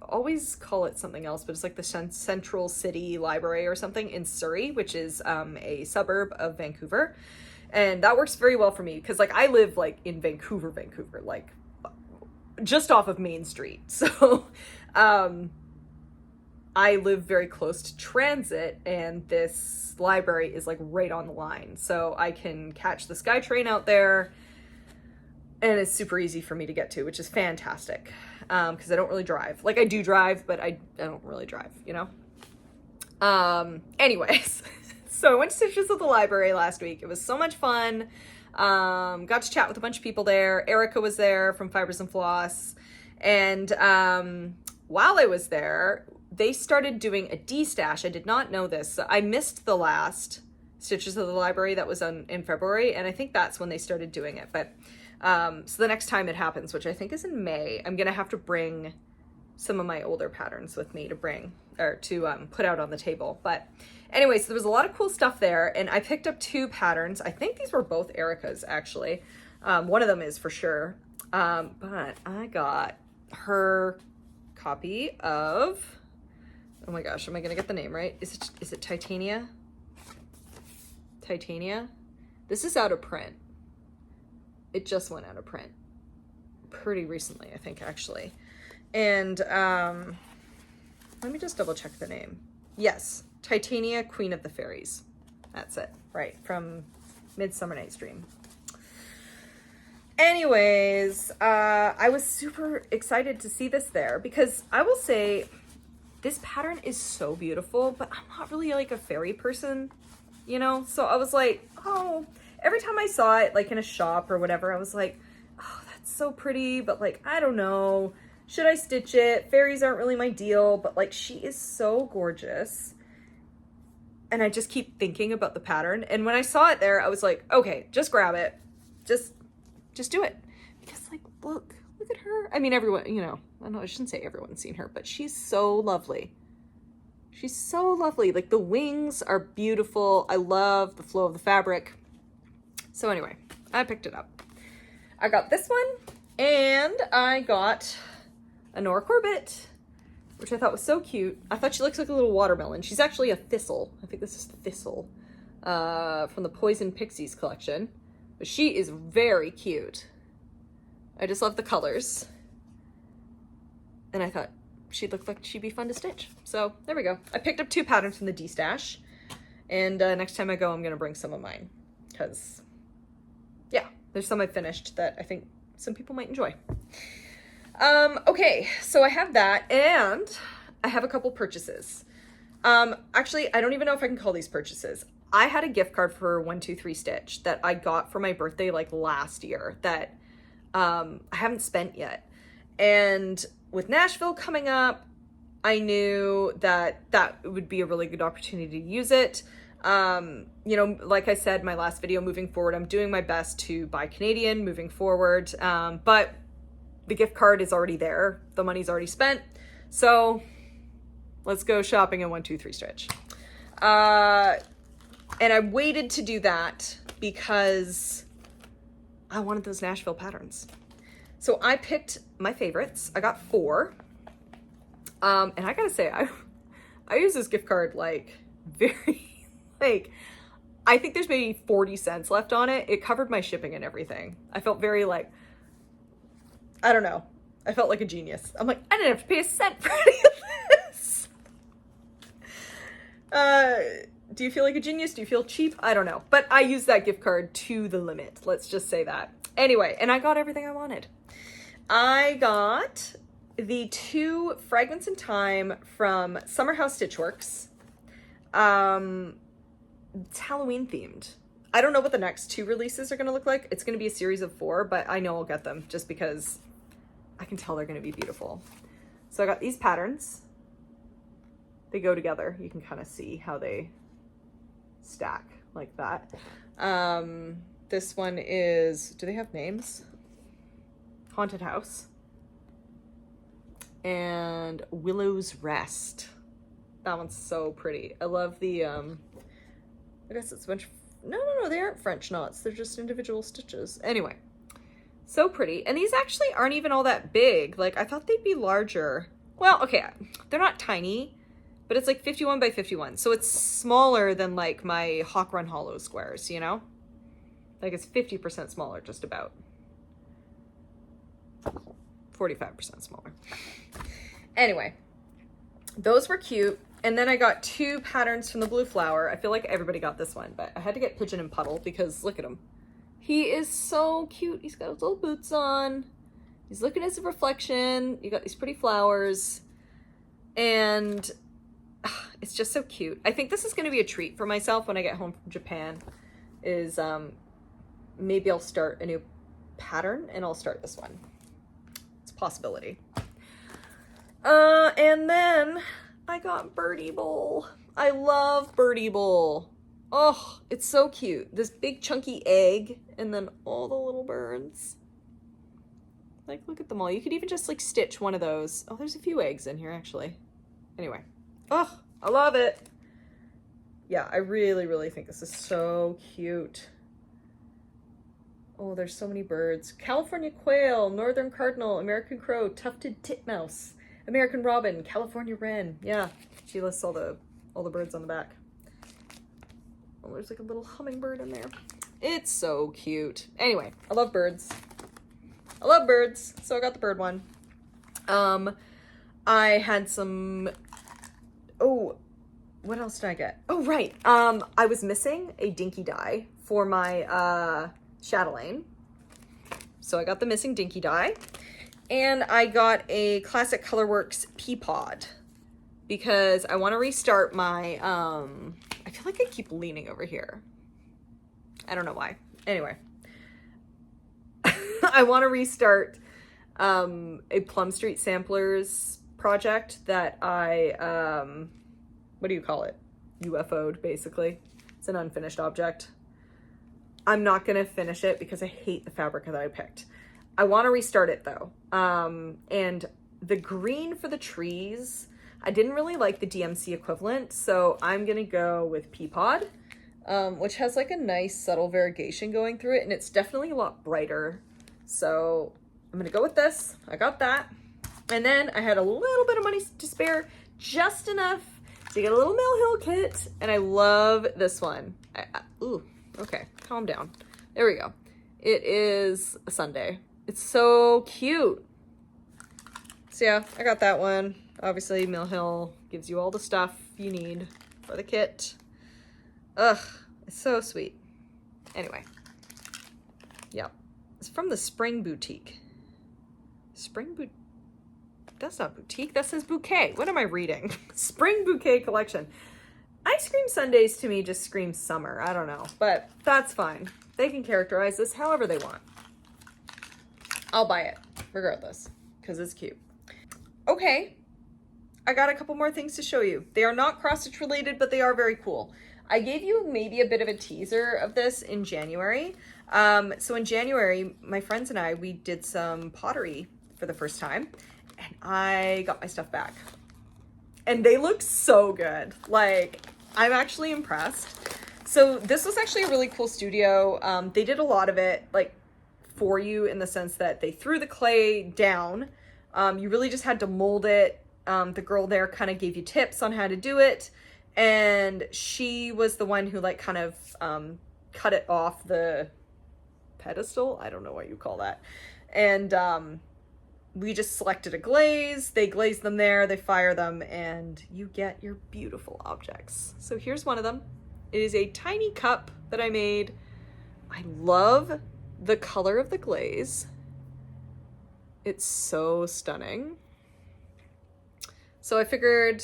always call it something else, but it's like the Central City Library or something in Surrey, which is a suburb of Vancouver. And that works very well for me because like I live like in Vancouver, like just off of Main Street. So I live very close to transit and this library is like right on the line. So I can catch the SkyTrain out there and it's super easy for me to get to, which is fantastic because I don't really drive. Like I do drive, but I don't really drive, you know? Anyways, So I went to Stitches at the library last week. It was so much fun. Got to chat with a bunch of people there. Erica was there from Fibers and Floss. And while I was there, they started doing a D-stash. I did not know this. So I missed the last Stitches at the library that was in February. And I think that's when they started doing it. But so the next time it happens, which I think is in May, I'm going to have to bring some of my older patterns with me to put out on the table. But anyways, there was a lot of cool stuff there, and I picked up 2 patterns. I think these were both Erica's, actually. One of them is for sure. But I got her copy of, oh my gosh, am I gonna get the name right? Is it Titania? Titania? This is out of print. It just went out of print pretty recently, I think, actually. And let me just double check the name. Yes, Titania, Queen of the Fairies. That's it, right, from Midsummer Night's Dream. Anyways, I was super excited to see this there because I will say this pattern is so beautiful, but I'm not really like a fairy person, you know? So I was like, oh, every time I saw it like in a shop or whatever, I was like, oh, that's so pretty, but like, I don't know. Should I stitch it? Fairies aren't really my deal, but like she is so gorgeous. And I just keep thinking about the pattern. And when I saw it there, I was like, okay, just grab it. Just do it. Because like, look at her. I mean, everyone, you know, I shouldn't say everyone's seen her, but she's so lovely. She's so lovely. Like the wings are beautiful. I love the flow of the fabric. So anyway, I picked it up. I got this one and I got a Nora Corbett, which I thought was so cute. I thought she looks like a little watermelon. She's actually a thistle. I think this is Thistle from the Poison Pixies collection. But she is very cute. I just love the colors. And I thought she'd look like she'd be fun to stitch. So there we go. I picked up 2 patterns from the D-stash. And next time I go, I'm going to bring some of mine. Because, yeah, there's some I finished that I think some people might enjoy. Okay, so I have that, and I have a couple purchases. Actually, I don't even know if I can call these purchases. I had a gift card for 123 Stitch that I got for my birthday like last year that I haven't spent yet. And with Nashville coming up, I knew that would be a really good opportunity to use it. You know, like I said in my last video, moving forward, I'm doing my best to buy Canadian moving forward. But the gift card is already there. The money's already spent. So let's go shopping in 123 Stitch. And I waited to do that because I wanted those Nashville patterns. So I picked my favorites. I got 4. And I gotta say, I use this gift card like very, like, I think there's maybe 40 cents left on it. It covered my shipping and everything. I felt very like, I don't know. I felt like a genius. I'm like, I didn't have to pay a cent for any of this. Do you feel like a genius? Do you feel cheap? I don't know. But I used that gift card to the limit. Let's just say that. Anyway, and I got everything I wanted. I got the 2 Fragments in Time from Summer House Stitchworks. It's Halloween themed. I don't know what the next 2 releases are going to look like. It's going to be a series of 4, but I know I'll get them just because I can tell they're going to be beautiful. So I got these patterns. They go together. You can kind of see how they stack like that. This one is, do they have names? Haunted House. And Willow's Rest. That one's so pretty. I love the, I guess it's a bunch of, no, they aren't French knots. They're just individual stitches. Anyway, so pretty. And these actually aren't even all that big. Like, I thought they'd be larger. Well, okay, they're not tiny, but it's like 51 by 51. So it's smaller than like my Hawk Run Hollow squares, you know? Like it's 50% smaller, just about. 45% smaller. Anyway, those were cute. And then I got 2 patterns from the Blue Flower. I feel like everybody got this one, but I had to get Pigeon and Puddle because look at him. He is so cute. He's got his little boots on. He's looking at his reflection. You got these pretty flowers. And it's just so cute. I think this is going to be a treat for myself when I get home from Japan, is maybe I'll start a new pattern and I'll start this one. It's a possibility. And then I got Birdie Bowl. I love Birdie Bowl. Oh, it's so cute. This big chunky egg and then all the little birds. Like, look at them all. You could even just like stitch one of those. Oh, there's a few eggs in here actually. Anyway. Oh, I love it. Yeah, I really, really think this is so cute. Oh, there's so many birds. California quail, northern cardinal, American crow, tufted titmouse, American robin, California wren. Yeah, she lists all the birds on the back. Oh, there's like a little hummingbird in there. It's so cute. Anyway, I love birds. I love birds, so I got the bird one. I had some, oh, what else did I get? Oh, right. I was missing a dinky die for my chatelaine. So I got the missing dinky die. And I got a Classic Colorworks pea pod because I want to restart my, I feel like I keep leaning over here. I don't know why. Anyway. I want to restart a Plum Street Samplers project that I, what do you call it? UFO'd, basically. It's an unfinished object. I'm not going to finish it because I hate the fabric that I picked. I want to restart it though. And the green for the trees, I didn't really like the DMC equivalent, so I'm going to go with Peapod, which has like a nice subtle variegation going through it, and it's definitely a lot brighter. So I'm going to go with this. I got that. And then I had a little bit of money to spare, just enough to get a little Mill Hill kit, and I love this one. Ooh, okay, calm down. There we go. It is a Sunday. It's so cute. So yeah, I got that one. Obviously, Mill Hill gives you all the stuff you need for the kit. Ugh, it's so sweet. Anyway, yep. It's from the Spring Boutique. That's not boutique, that says bouquet. What am I reading? Spring Bouquet Collection. Ice cream sundaes to me just scream summer. I don't know, but that's fine. They can characterize this however they want. I'll buy it regardless because it's cute. Okay, I got a couple more things to show you. They are not cross-stitch related, but they are very cool. I gave you maybe a bit of a teaser of this in January. So in January, my friends and I, we did some pottery for the first time, and I got my stuff back. And they look so good. Like, I'm actually impressed. So this was actually a really cool studio. They did a lot of it, like, for you in the sense that they threw the clay down. You really just had to mold it. The girl there kind of gave you tips on how to do it. And she was the one who, like, kind of cut it off the pedestal. I don't know what you call that. And we just selected a glaze. They glaze them there, they fire them, and you get your beautiful objects. So here's one of them. It is a tiny cup that I made. I love the color of the glaze. It's so stunning. So I figured,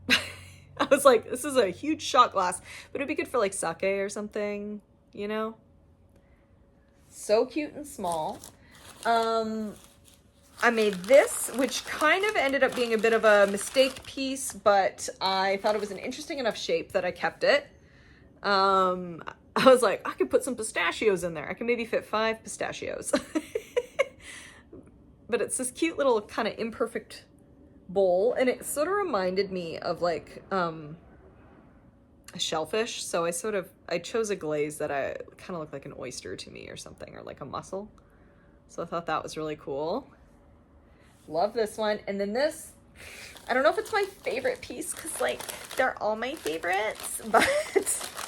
I was like, this is a huge shot glass, but it'd be good for like sake or something, you know? So cute and small. I made this, which kind of ended up being a bit of a mistake piece, but I thought it was an interesting enough shape that I kept it. I was like, I could put some pistachios in there. I can maybe fit 5 pistachios. But it's this cute little kind of imperfect bowl, and it sort of reminded me of like a shellfish. So I chose a glaze that I kind of looked like an oyster to me or something, or like a mussel. So I thought that was really cool. Love this one. And then this, I don't know if it's my favorite piece because like they're all my favorites, but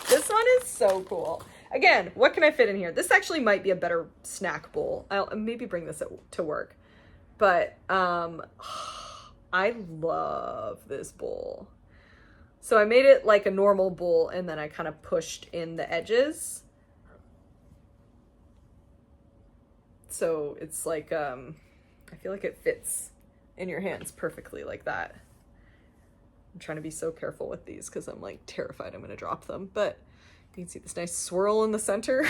this one is so cool. Again, what can I fit in here? This actually might be a better snack bowl. I'll maybe bring this to work. But I love this bowl. So I made it like a normal bowl, and then I kind of pushed in the edges. So it's like, I feel like it fits in your hands perfectly like that. I'm trying to be so careful with these because I'm like terrified I'm going to drop them. But you can see this nice swirl in the center.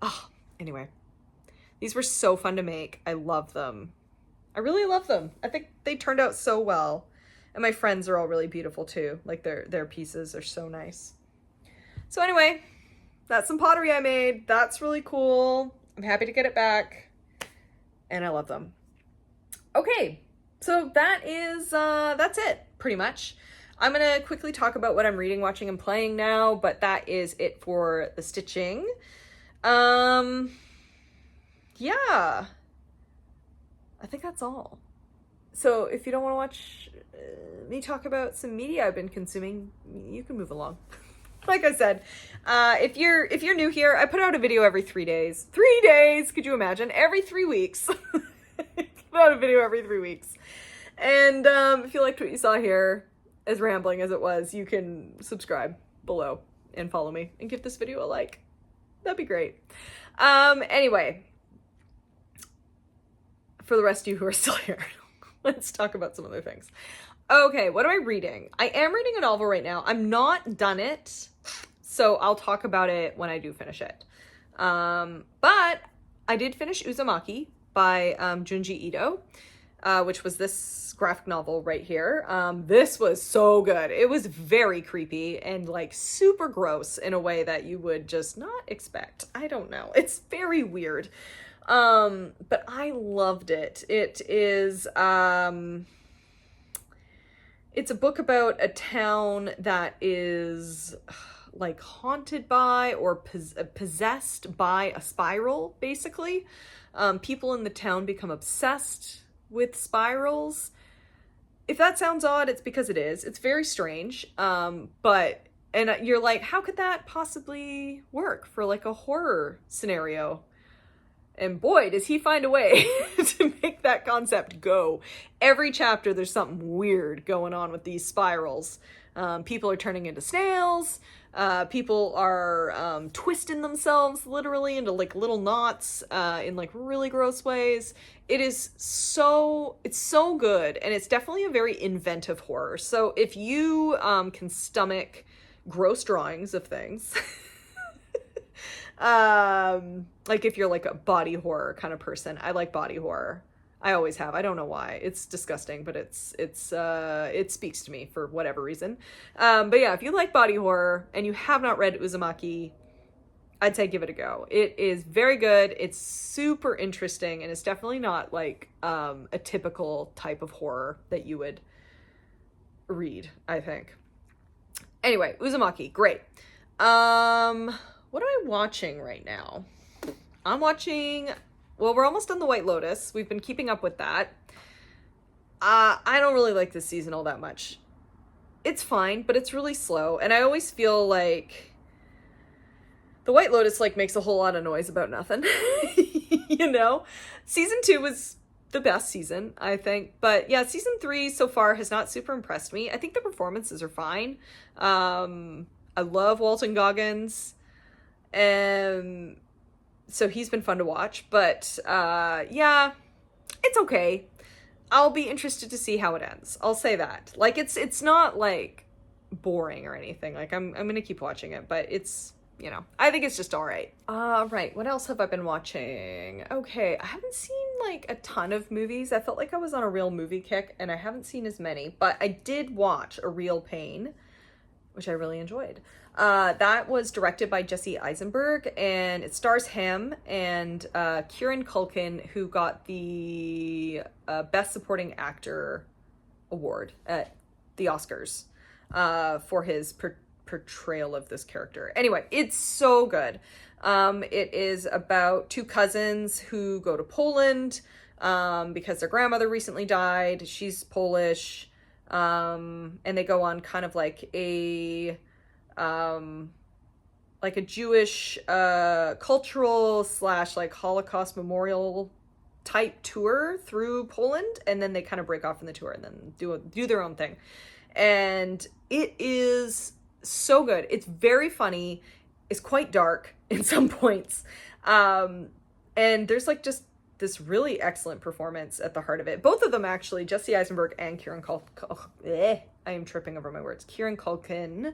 Oh, anyway. These were so fun to make. I love them. I really love them. I think they turned out so well. And my friends are all really beautiful too. Like their pieces are so nice. So anyway, that's some pottery I made. That's really cool. I'm happy to get it back. And I love them. Okay, so that's it, pretty much. I'm gonna quickly talk about what I'm reading, watching, and playing now, but that is it for the stitching. Yeah, I think that's all. So if you don't want to watch me talk about some media I've been consuming, you can move along. Like I said, if you're new here, I put out a video every 3 days. 3 days, could you imagine? Every 3 weeks. Put out a video every 3 weeks. And if you liked what you saw here, as rambling as it was, you can subscribe below and follow me and give this video a like. That'd be great. Anyway, for the rest of you who are still here, let's talk about some other things. Okay, what am I reading? I am reading a novel right now. I'm not done it, so I'll talk about it when I do finish it. But I did finish Uzumaki by Junji Ito, which was this graphic novel right here. This was so good. It was very creepy and like super gross in a way that you would just not expect. I don't know. It's very weird. But I loved it. It is, it's a book about a town that is like haunted by or possessed by a spiral, basically. People in the town become obsessed with spirals. If that sounds odd, it's because it is. It's very strange. And you're like, how could that possibly work for like a horror scenario? And boy, does he find a way to make that concept go. Every chapter, there's something weird going on with these spirals. People are turning into snails. People are twisting themselves literally into like little knots in like really gross ways. It's so good. And it's definitely a very inventive horror. So if you can stomach gross drawings of things, like if you're like a body horror kind of person, I like body horror. I always have. I don't know why. It's disgusting, but it speaks to me for whatever reason. But yeah, if you like body horror and you have not read Uzumaki, I'd say give it a go. It is very good. It's super interesting, and it's definitely not like a typical type of horror that you would read, I think. Anyway, Uzumaki, great. What am I watching right now? I'm watching, well, we're almost on the White Lotus. We've been keeping up with that. I don't really like this season all that much. It's fine, but it's really slow. And I always feel like the White Lotus like makes a whole lot of noise about nothing. You know? Season 2 was the best season, I think. But yeah, season 3 so far has not super impressed me. I think the performances are fine. I love Walton Goggins. So he's been fun to watch, but yeah, it's okay. I'll be interested to see how it ends. I'll say that. Like it's not like boring or anything. Like I'm gonna keep watching it, but it's, you know, I think it's just all right. Right. What else have I been watching? Okay, I haven't seen like a ton of movies. I felt like I was on a real movie kick, and I haven't seen as many, but I did watch A Real Pain, which I really enjoyed. That was directed by Jesse Eisenberg, and it stars him and Kieran Culkin, who got the Best Supporting Actor award at the Oscars for his portrayal of this character. Anyway, it's so good. It is about two cousins who go to Poland because their grandmother recently died. She's Polish. And they go on kind of like a Jewish cultural / like Holocaust memorial type tour through Poland, and then they kind of break off from the tour and then do their own thing. And it is so good. It's very funny. It's quite dark in some points. And there's like just this really excellent performance at the heart of it. Both of them, actually, Jesse Eisenberg and Kieran Culkin. I am tripping over my words. Kieran Culkin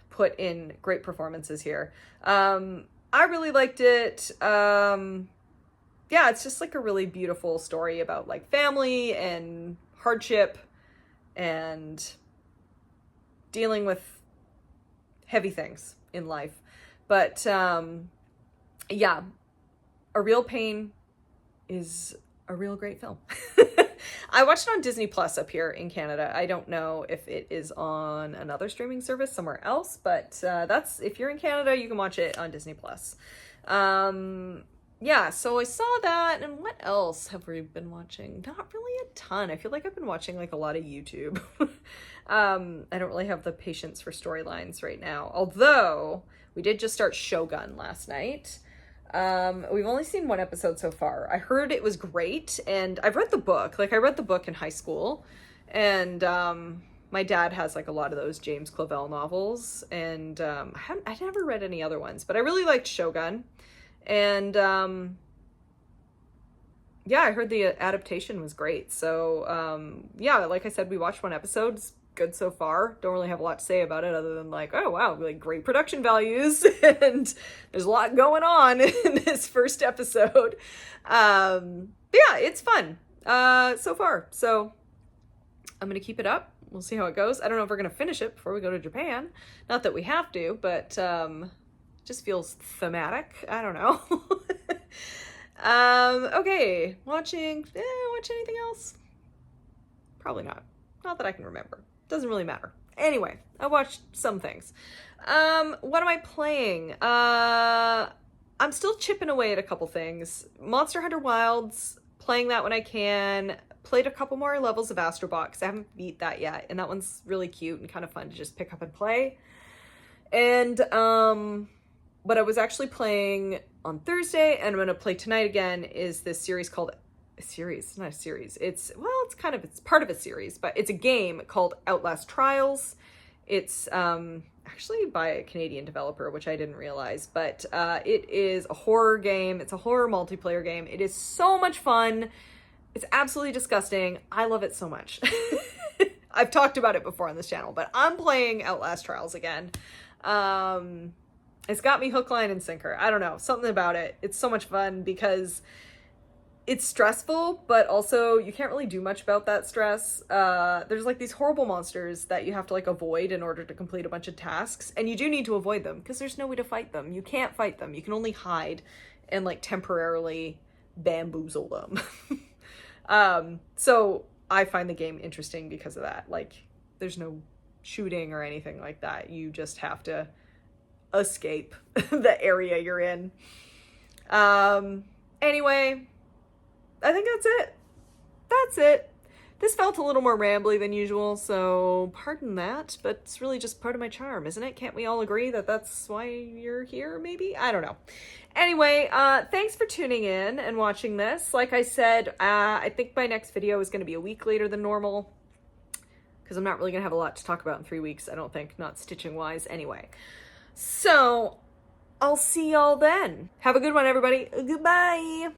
put in great performances here. I really liked it. Yeah, it's just like a really beautiful story about like family and hardship and dealing with heavy things in life. But yeah, A Real Pain is a real great film. I watched it on Disney Plus up here in Canada. I don't know if it is on another streaming service somewhere else, but that's, if you're in Canada, you can watch it on Disney Plus. Yeah, so I saw that, and what else have we been watching? Not really a ton. I feel like I've been watching like a lot of YouTube. I don't really have the patience for storylines right now, although we did just start Shogun last night. We've only seen one episode so far. I heard it was great, and I've read the book. Like, I read the book in high school, and my dad has like a lot of those James Clavell novels, and I never read any other ones, but I really liked Shogun. And yeah, I heard the adaptation was great. So yeah, like I said, we watched one episode. It's good so far. Don't really have a lot to say about it other than like, oh wow, like great production values and there's a lot going on in this first episode. But yeah, it's fun so far. So I'm gonna keep it up. We'll see how it goes. I don't know if we're gonna finish it before we go to Japan. Not that we have to, but just feels thematic. I don't know. Okay, watch anything else? Probably not. Not that I can remember. Doesn't really matter. Anyway, I watched some things. What am I playing? I'm still chipping away at a couple things. Monster Hunter Wilds, playing that when I can. Played a couple more levels of Astrobot because I haven't beat that yet, and that one's really cute and kind of fun to just pick up and play. And what I was actually playing on Thursday, and I'm going to play tonight again, is this series called... It's not a series. It's part of a series, but it's a game called Outlast Trials. It's actually by a Canadian developer, which I didn't realize, but it is a horror game. It's a horror multiplayer game. It is so much fun. It's absolutely disgusting. I love it so much. I've talked about it before on this channel, but I'm playing Outlast Trials again. It's got me hook, line, and sinker. I don't know, something about it. It's so much fun because it's stressful, but also you can't really do much about that stress. There's like these horrible monsters that you have to like avoid in order to complete a bunch of tasks, and you do need to avoid them because there's no way to fight them. You can't fight them. You can only hide and like temporarily bamboozle them. So I find the game interesting because of that. Like, there's no shooting or anything like that. You just have to escape the area you're in. Anyway, I think that's it. This felt a little more rambly than usual, so pardon that, but it's really just part of my charm, isn't it? Can't we all agree that that's why you're here, maybe? I don't know. Anyway, thanks for tuning in and watching this. Like I said, I think my next video is going to be a week later than normal, because I'm not really going to have a lot to talk about in 3 weeks, I don't think, not stitching-wise anyway. So, I'll see y'all then. Have a good one, everybody. Goodbye!